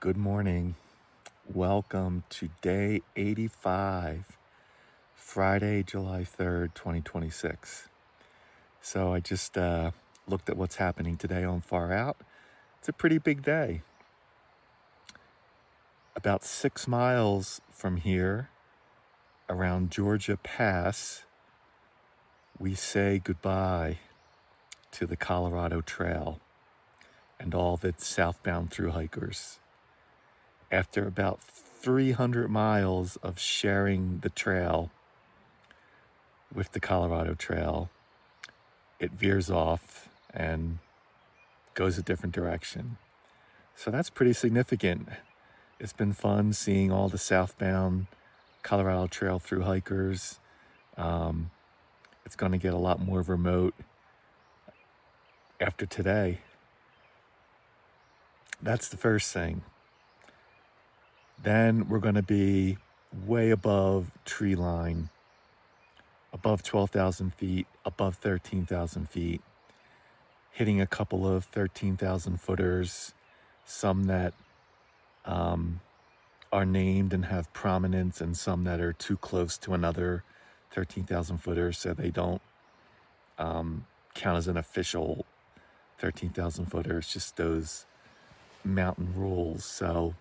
Good morning. Welcome to day 85, Friday, July 3rd, 2026. So I just looked at what's happening today on Far Out. It's a pretty big day. About 6 miles from here, around Georgia Pass, we say goodbye to the Colorado Trail and all of its southbound thru-hikers. After about 300 miles of sharing the trail with the Colorado Trail, it veers off and goes a different direction. So that's pretty significant. It's been fun seeing all the southbound Colorado Trail thru-hikers. It's going to get a lot more remote after today. That's the first thing. Then we're going to be way above tree line, above 12,000 feet, above 13,000 feet, hitting a couple of 13,000 footers, some that are named and have prominence, and some that are too close to another 13,000 footers, so they don't count as an official 13,000 footer. It's just those mountain rules. So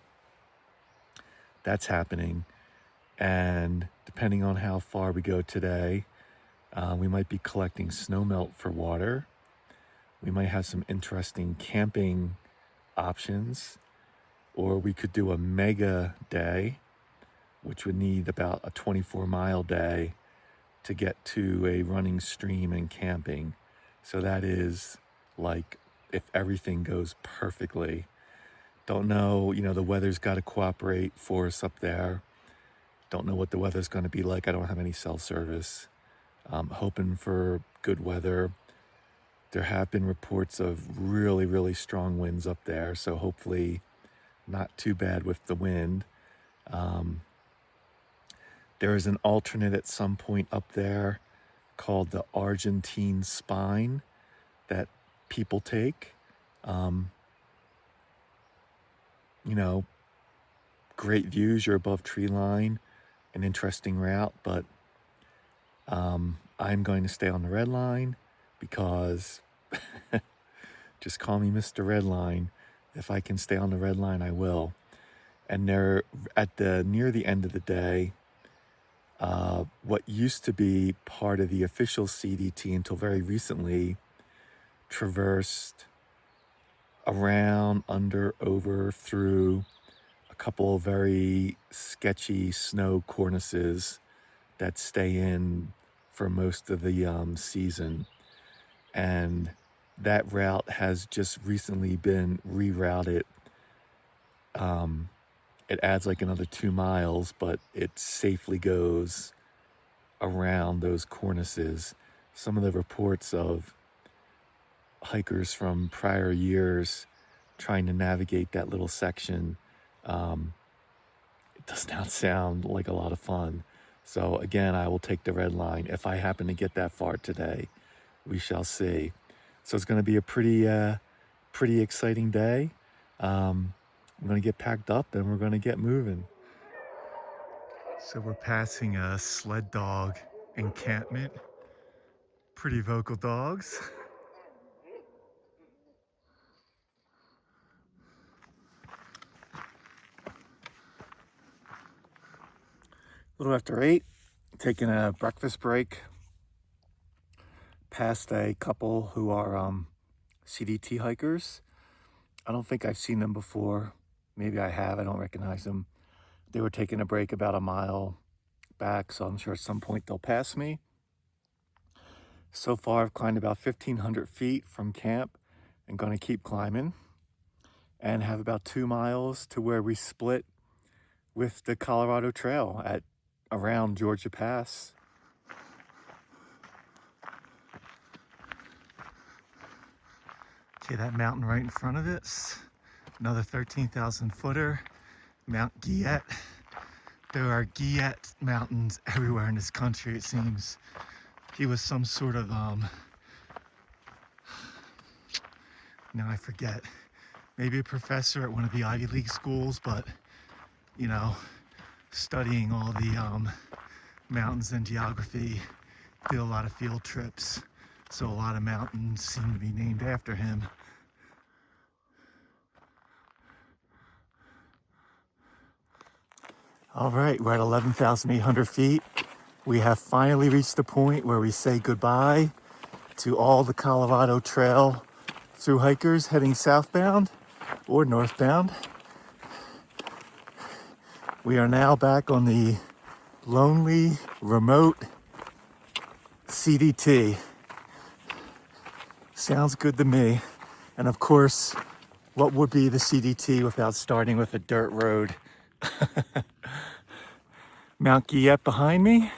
that's happening. And depending on how far we go today, we might be collecting snowmelt for water. We might have some interesting camping options, or we could do a mega day, which would need about a 24-mile day to get to a running stream and camping. So that is like if everything goes perfectly. Don't know, the weather's got to cooperate for us up there. Don't know what the weather's going to be like. I don't have any cell service. Hoping for good weather. There have been reports of really, really strong winds up there, so hopefully not too bad with the wind. There is an alternate at some point up there called the Argentine Spine that people take. Great views, you're above tree line, an interesting route, but I'm going to stay on the red line because just call me Mr. Red Line. If I can stay on the red line, I will. And they're near the end of the day, what used to be part of the official CDT until very recently traversed around, under, over, through a couple of very sketchy snow cornices that stay in for most of the season. And that route has just recently been rerouted. It adds like another 2 miles, but it safely goes around those cornices. Some of the reports of hikers from prior years trying to navigate that little section, it does not sound like a lot of fun. So again, I will take the red line if I happen to get that far today. We shall see. So it's going to be a pretty exciting day. I'm going to get packed up and we're going to get moving. So we're passing a sled dog encampment. Pretty vocal dogs. A little after 8, taking a breakfast break. Past a couple who are CDT hikers. I don't think I've seen them before. Maybe I have, I don't recognize them. They were taking a break about a mile back, so I'm sure at some point they'll pass me. So far, I've climbed about 1,500 feet from camp and going to keep climbing and have about 2 miles to where we split with the Colorado Trail at around Georgia Pass. Okay, that mountain right in front of it's another 13,000 footer, Mount Guillet. There are Guillet mountains everywhere in this country, it seems. He was some sort of, now I forget, maybe a professor at one of the Ivy League schools, but you know, studying all the mountains and geography, did a lot of field trips, so a lot of mountains seem to be named after him. All right, we're at 11,800 feet. We have finally reached the point where we say goodbye to all the Colorado Trail through hikers heading southbound or northbound. We are now back on the lonely, remote CDT. Sounds good to me. And of course, what would be the CDT without starting with a dirt road? Mount Guillet behind me.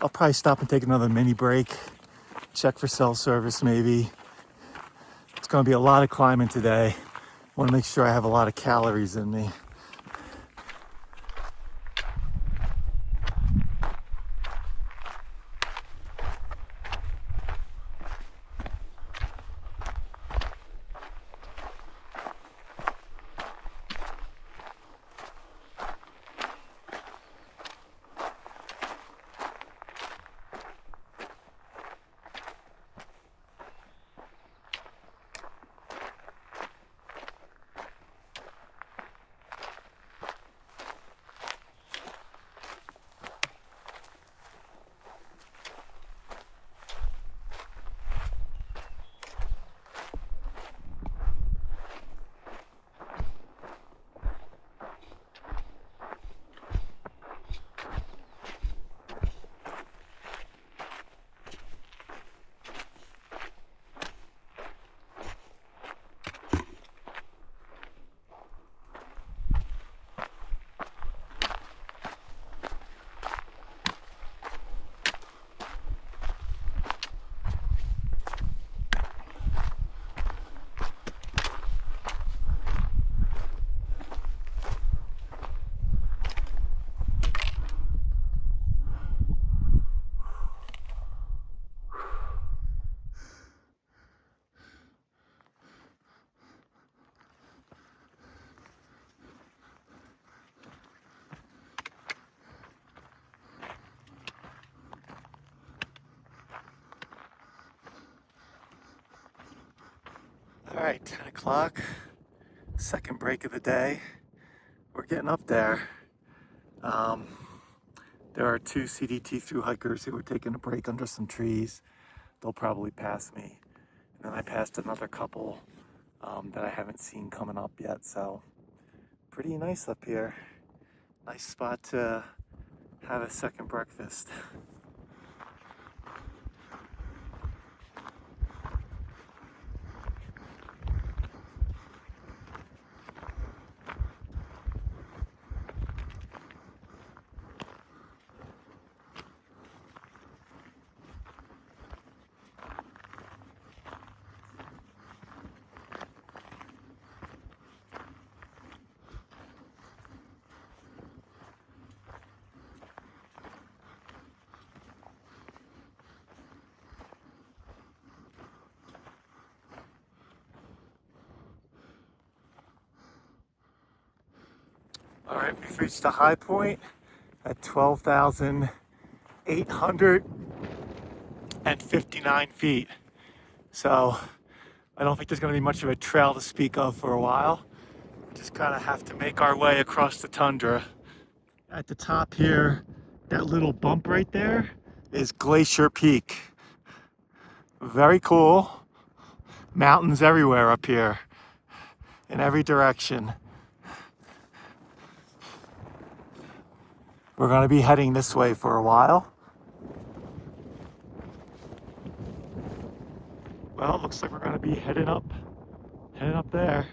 I'll probably stop and take another mini break, check for cell service maybe. It's gonna be a lot of climbing today. I wanna make sure I have a lot of calories in me. All right, 10 o'clock, second break of the day. We're getting up there. There are two CDT through hikers who are taking a break under some trees. They'll probably pass me. And then I passed another couple that I haven't seen coming up yet. So pretty nice up here. Nice spot to have a second breakfast. All right, we've reached the high point at 12,859 feet. So I don't think there's going to be much of a trail to speak of for a while. We just kind of have to make our way across the tundra. At the top here, that little bump right there is Glacier Peak. Very cool. Mountains everywhere up here, in every direction. We're going to be heading this way for a while. Well, it looks like we're going to be heading up there.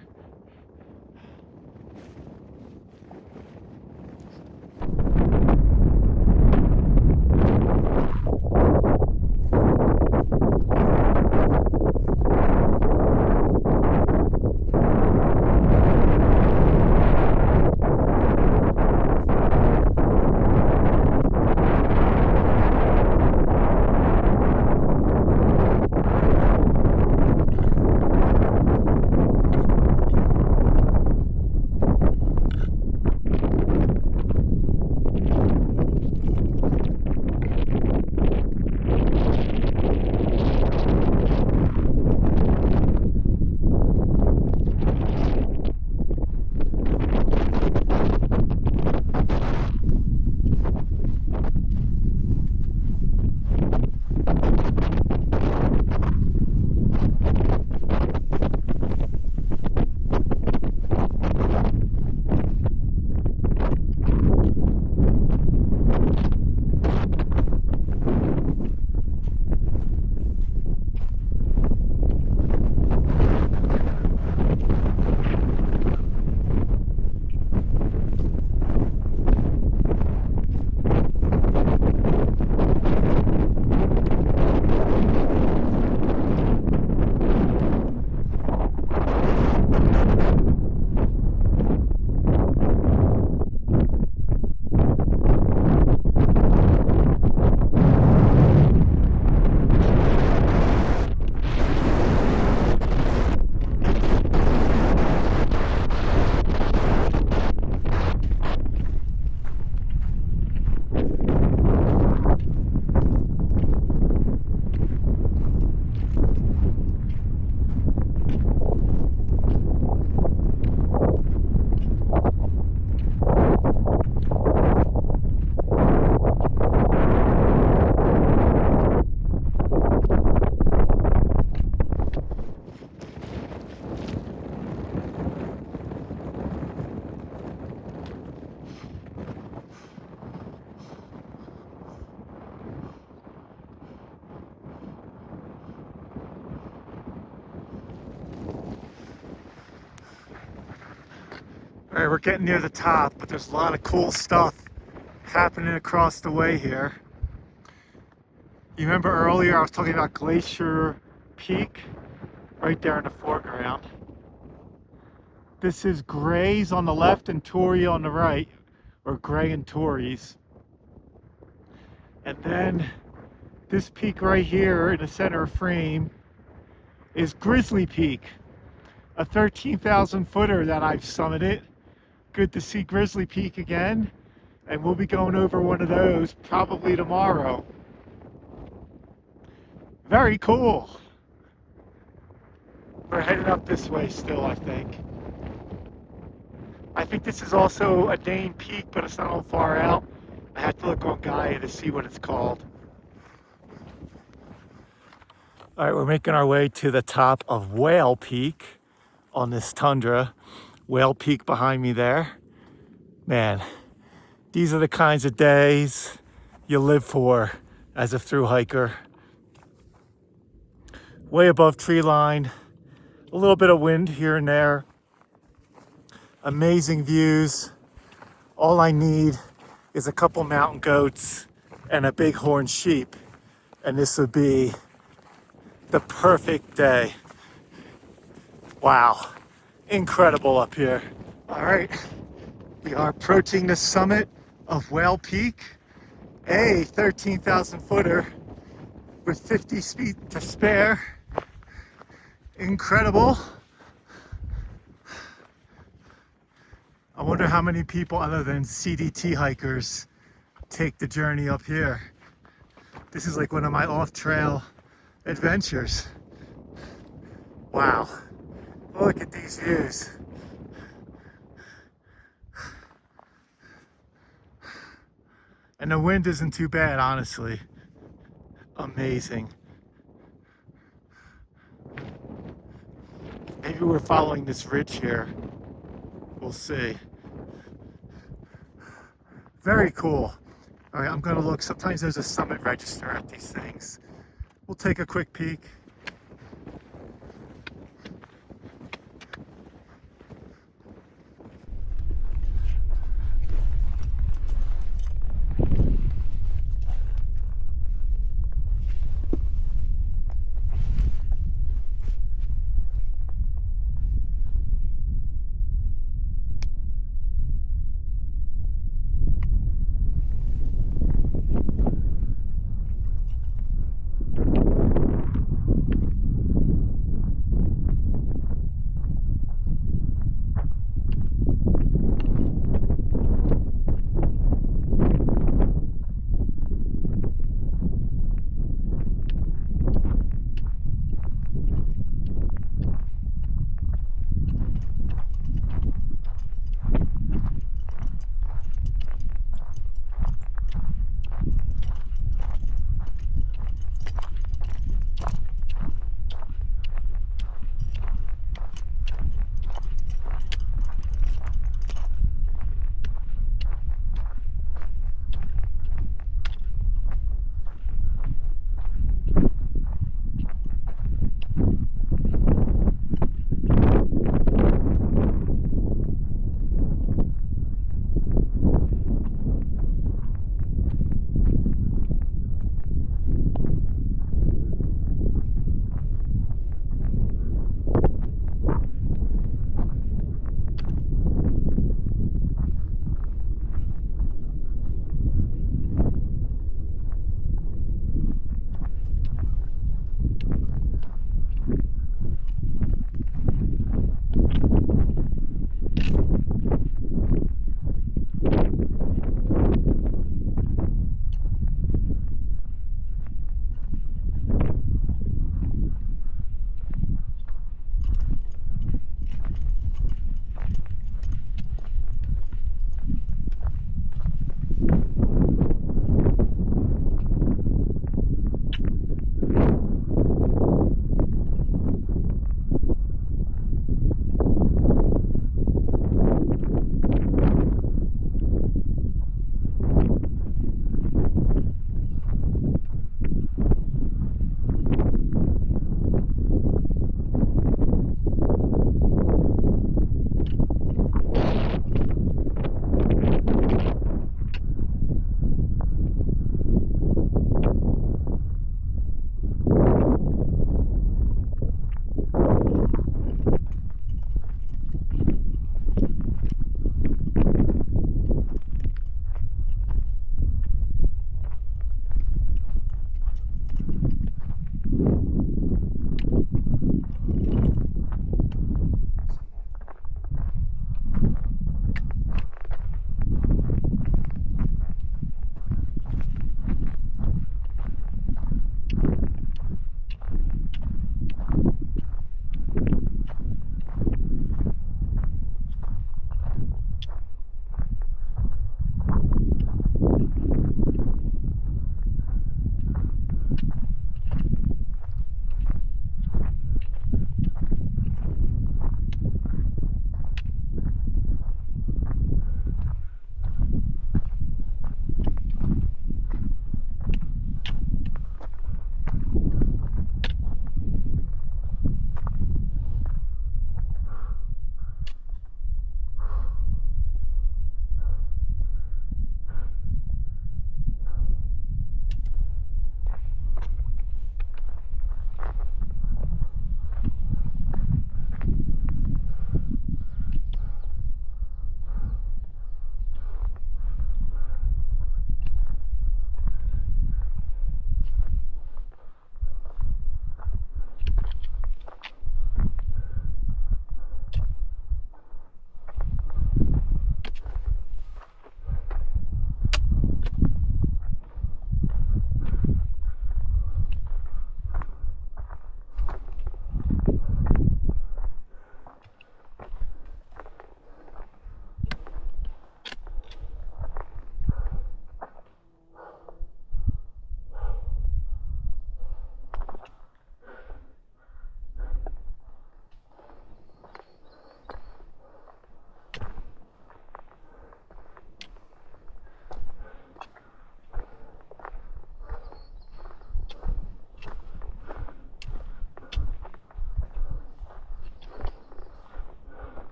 All right, we're getting near the top, but there's a lot of cool stuff happening across the way here. You remember earlier I was talking about Glacier Peak, right there in the foreground. This is Gray's on the left and Torrey on the right, or Gray and Torrey's. And then this peak right here in the center frame is Grizzly Peak, a 13,000 footer that I've summited. Good to see Grizzly Peak again, and we'll be going over one of those probably tomorrow. Very cool. We're headed up this way still, I think. I think this is also a Dane Peak, but it's not all far out. I have to look on Gaia to see what it's called. All right, we're making our way to the top of Whale Peak on this tundra. Whale Peak behind me there. Man, these are the kinds of days you live for as a thru hiker. Way above tree line, a little bit of wind here and there. Amazing views. All I need is a couple mountain goats and a bighorn sheep, and this would be the perfect day. Wow, incredible up here. All right, we are approaching the summit of Whale Peak, a 13,000 footer with 50 feet to spare. Incredible. I wonder how many people other than CDT hikers take the journey up here. This is like one of my off-trail adventures. Wow, look at these views. And the wind isn't too bad, honestly. Amazing. Maybe we're following this ridge here. We'll see. Very cool. All right, I'm gonna look. Sometimes there's a summit register at these things. We'll take a quick peek.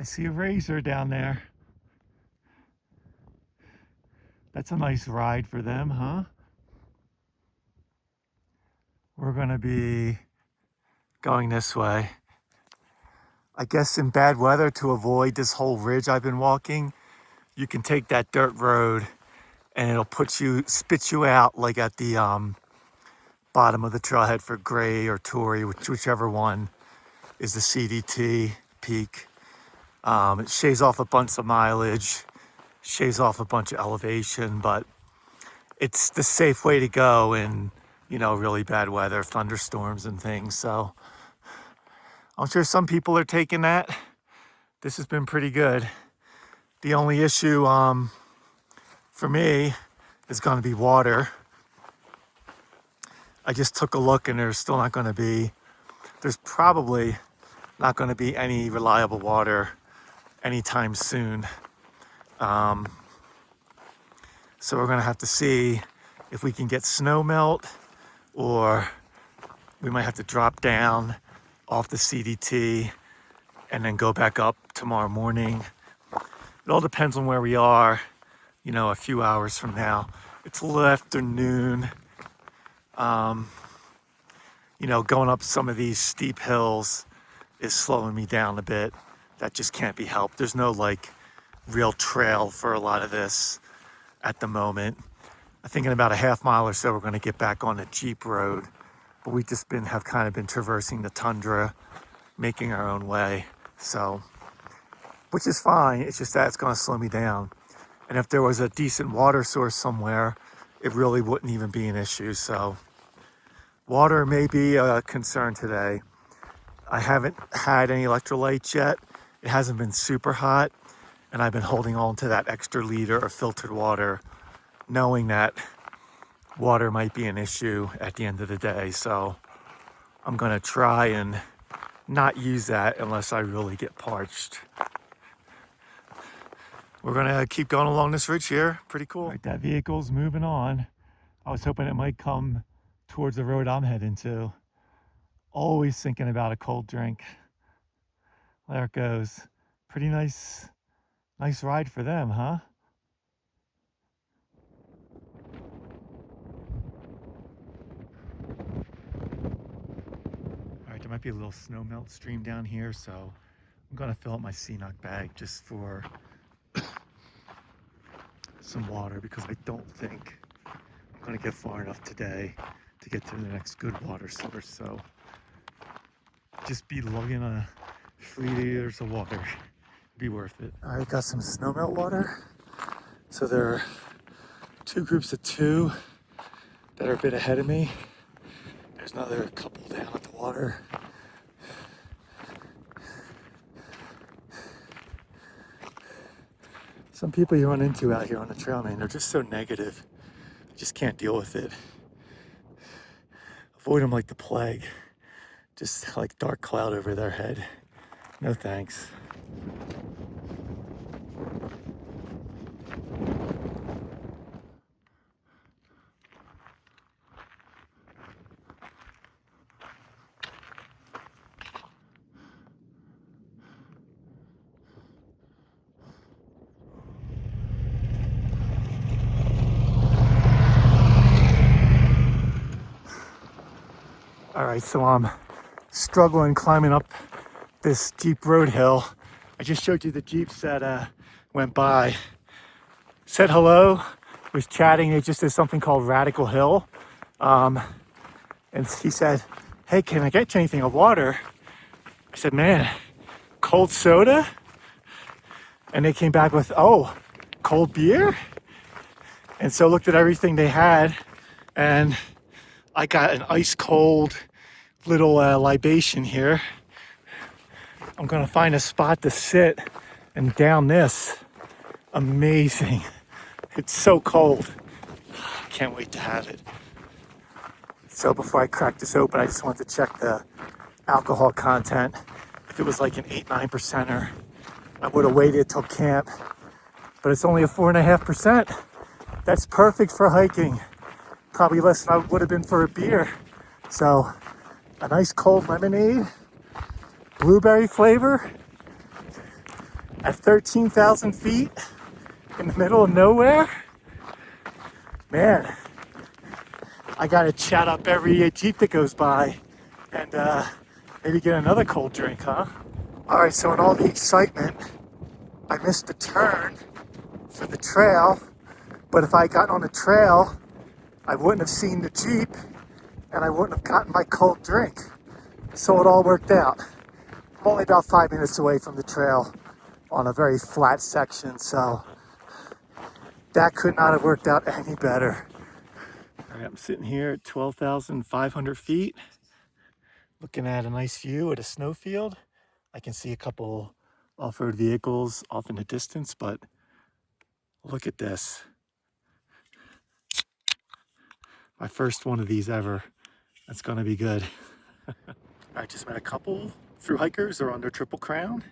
see a razor down there. That's a nice ride for them, huh? We're gonna be going this way. I guess in bad weather, to avoid this whole ridge I've been walking, you can take that dirt road and it'll spit you out like at the bottom of the trailhead for Gray or Torrey, whichever one is the CDT peak. It shaves off a bunch of mileage, shaves off a bunch of elevation, but it's the safe way to go in, really bad weather, thunderstorms and things. So I'm sure some people are taking that. This has been pretty good. The only issue for me is going to be water. I just took a look and there's probably not going to be any reliable water anytime soon. So we're going to have to see if we can get snow melt, or we might have to drop down off the CDT and then go back up tomorrow morning. It all depends on where we are, a few hours from now. It's a little after noon. Going up some of these steep hills is slowing me down a bit. That just can't be helped. There's no real trail for a lot of this at the moment. I think in about a half mile or so, we're going to get back on the Jeep road. But we just have kind of been traversing the tundra, making our own way. So, which is fine. It's just that it's going to slow me down. And if there was a decent water source somewhere, it really wouldn't even be an issue. So water may be a concern today. I haven't had any electrolytes yet. It hasn't been super hot. And I've been holding on to that extra liter of filtered water, knowing that water might be an issue at the end of the day. So I'm going to try and not use that unless I really get parched. We're going to keep going along this ridge here. Pretty cool. All right, that vehicle's moving on. I was hoping it might come towards the road I'm heading to. Always thinking about a cold drink. There it goes. Pretty nice ride for them, huh? All right, there might be a little snow melt stream down here, so I'm gonna fill up my CNOC bag just for some water, because I don't think I'm gonna get far enough today to get to the next good water source. So just be lugging 3 liters of water. Be worth it. All right, got some snow melt water. So there are 2 groups of 2 that are a bit ahead of me. There's another couple down at the water. Some people you run into out here on the trail, man, they're just so negative. You just can't deal with it. Avoid them like the plague. Just like dark cloud over their head. No thanks. All right, so I'm struggling climbing up this Jeep road hill. I just showed you the Jeeps that went by. Said hello, was chatting. They just did something called Radical Hill. And he said, hey, can I get you anything of water? I said, man, cold soda? And they came back with, oh, cold beer? And so looked at everything they had, and I got an ice cold little libation here. I'm gonna find a spot to sit and down this. Amazing. It's so cold. Can't wait to have it. So before I crack this open, I just wanted to check the alcohol content. If it was like an 8-9%er, I would have waited till camp, but it's only a 4.5%. That's perfect for hiking. Probably less than I would have been for a beer. So a nice cold lemonade, blueberry flavor. At 13,000 feet in the middle of nowhere, man, I gotta chat up every Jeep that goes by and maybe get another cold drink, huh? All right, so in all the excitement, I missed the turn for the trail, but if I had gotten on the trail, I wouldn't have seen the Jeep and I wouldn't have gotten my cold drink. So it all worked out. I'm only about 5 minutes away from the trail on a very flat section, so that could not have worked out any better. All right, I'm sitting here at 12,500 feet, looking at a nice view at a snowfield. I can see a couple off-road vehicles off in the distance, but look at this. My first one of these ever. That's gonna be good. I just met a couple through hikers. They're on their Triple Crown.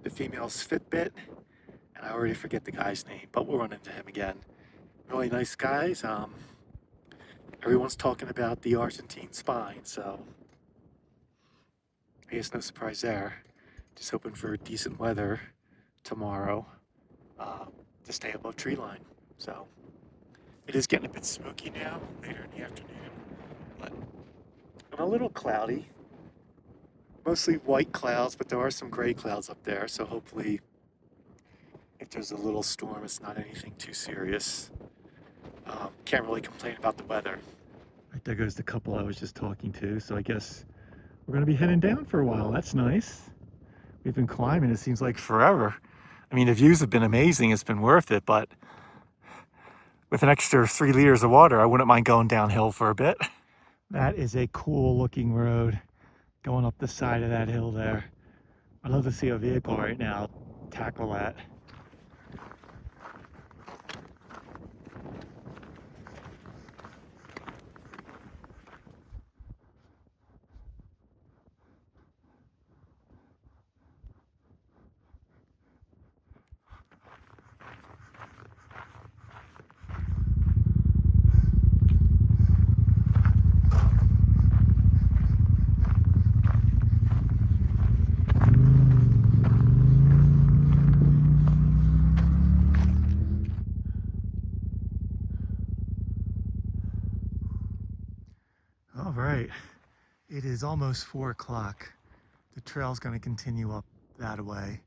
The female's Fitbit, and I already forget the guy's name, but we'll run into him again. Really nice guys. Everyone's talking about the Argentine spine, so I guess no surprise there. Just hoping for decent weather tomorrow to stay above tree line. So it is getting a bit smoky now, later in the afternoon, but a little cloudy. Mostly white clouds, but there are some gray clouds up there, so hopefully if there's a little storm, it's not anything too serious. Can't really complain about the weather. Right, there goes the couple I was just talking to, so I guess we're gonna be heading down for a while. That's nice. We've been climbing, it seems like forever. I mean, the views have been amazing, it's been worth it, but with an extra 3 liters of water, I wouldn't mind going downhill for a bit. That is a cool looking road going up the side of that hill there. I'd love to see a vehicle right now tackle that. All right, it is almost 4 o'clock. The trail's going to continue up that way.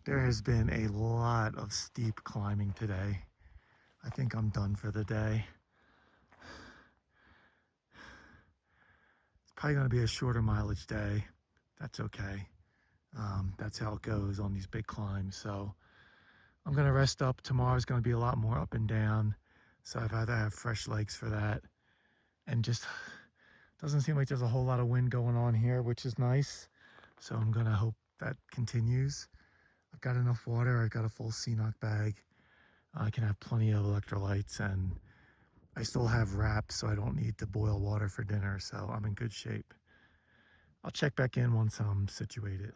There has been a lot of steep climbing today. I think I'm done for the day. It's probably going to be a shorter mileage day. That's okay. That's how it goes on these big climbs. So I'm going to rest up. Tomorrow's going to be a lot more up and down. So I've had to have fresh legs for that. And just doesn't seem like there's a whole lot of wind going on here, which is nice. So I'm going to hope that continues. I've got enough water. I've got a full CNOC bag. I can have plenty of electrolytes, and I still have wraps, so I don't need to boil water for dinner. So I'm in good shape. I'll check back in once I'm situated.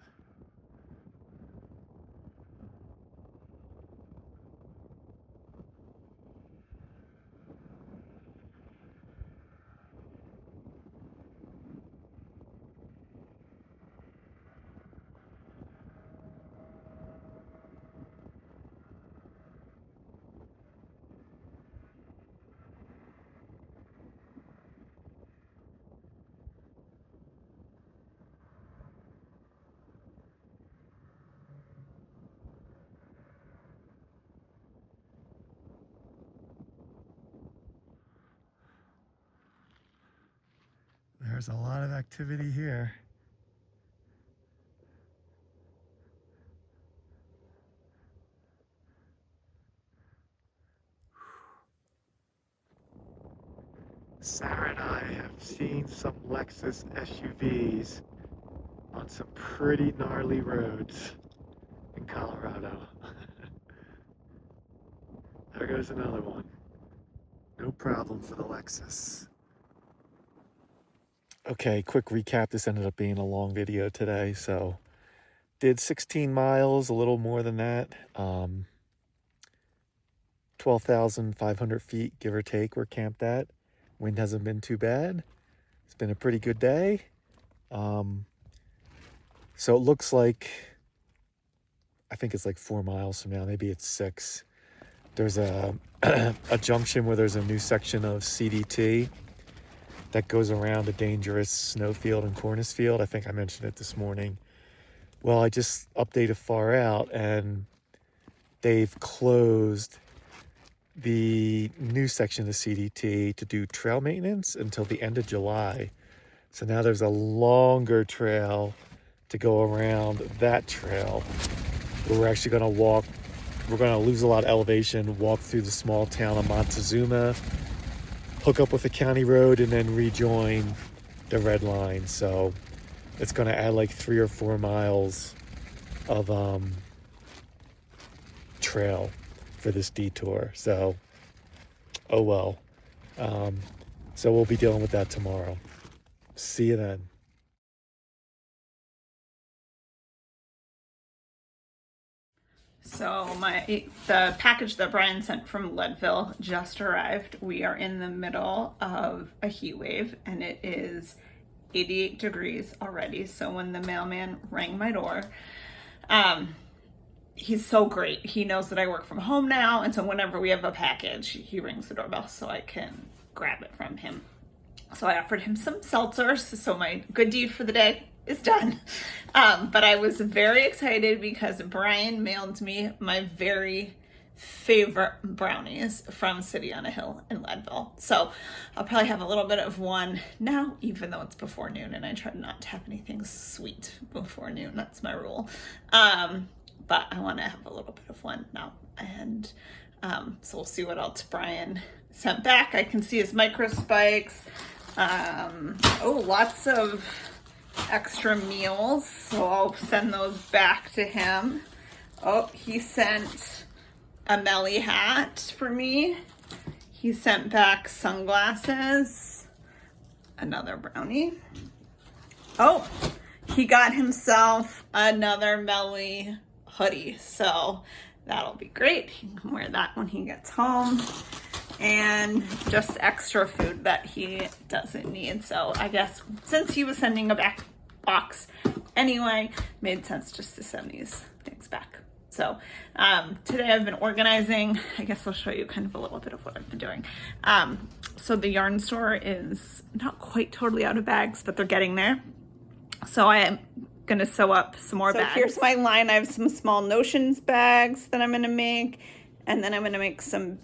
There's a lot of activity here. Sarah and I have seen some Lexus SUVs on some pretty gnarly roads in Colorado. There goes another one. No problem for the Lexus. Okay, quick recap. This ended up being a long video today, so did 16 miles, a little more than that. 12,500 feet, give or take, we're camped at. Wind hasn't been too bad. It's been a pretty good day. So it looks like I think it's like 4 miles from now, maybe it's 6. There's a a junction where there's a new section of CDT that goes around a dangerous snowfield and cornice field. I think I mentioned it this morning. Well, I just updated Far Out, and they've closed the new section of CDT to do trail maintenance until the end of July. So now there's a longer trail to go around that trail where we're actually going to walk. We're going to lose a lot of elevation, walk through the small town of Montezuma, hook up with the county road, and then rejoin the red line. So it's going to add like 3 or 4 miles of trail for this detour. So, oh well. So we'll be dealing with that tomorrow. See you then. So the package that Brian sent from Leadville just arrived. We are in the middle of a heat wave, and it is 88 degrees already. So when the mailman rang my door, he's so great. He knows that I work from home now, and so whenever we have a package, he rings the doorbell so I can grab it from him. So I offered him some seltzers, so my good deed for the day is done. But I was very excited because Brian mailed me my very favorite brownies from City on a Hill in Leadville. So I'll probably have a little bit of one now, even though it's before noon, and I try not to have anything sweet before noon. That's my rule. But I want to have a little bit of one now. And so we'll see what else Brian sent back. I can see his micro spikes. Lots of extra meals, so I'll send those back to him. Oh, he sent a Melly hat for me. He sent back sunglasses, another brownie. Oh, he got himself another Melly hoodie, so that'll be great. He can wear that when he gets home. And just extra food that he doesn't need. So I guess since he was sending a back box anyway, made sense just to send these things back. So today I've been organizing. I guess I'll show you kind of a little bit of what I've been doing. So the yarn store is not quite totally out of bags, but they're getting there. So I am gonna sew up some more bags. So here's my line. I have some small Notions bags that I'm gonna make, and then I'm gonna make some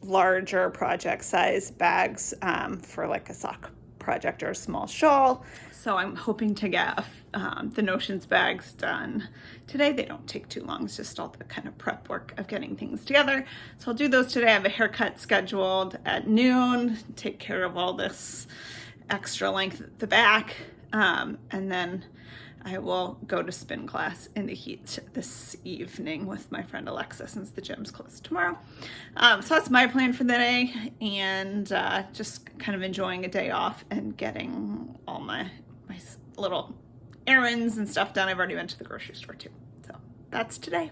larger project size bags for like a sock project or a small shawl. So I'm hoping to get the Notions bags done today. They don't take too long. It's just all the kind of prep work of getting things together. So I'll do those today. I have a haircut scheduled at noon, take care of all this extra length at the back, and then I will go to spin class in the heat this evening with my friend Alexa, since the gym's closed tomorrow. So that's my plan for the day, and just kind of enjoying a day off and getting all my little errands and stuff done. I've already been to the grocery store too. So that's today.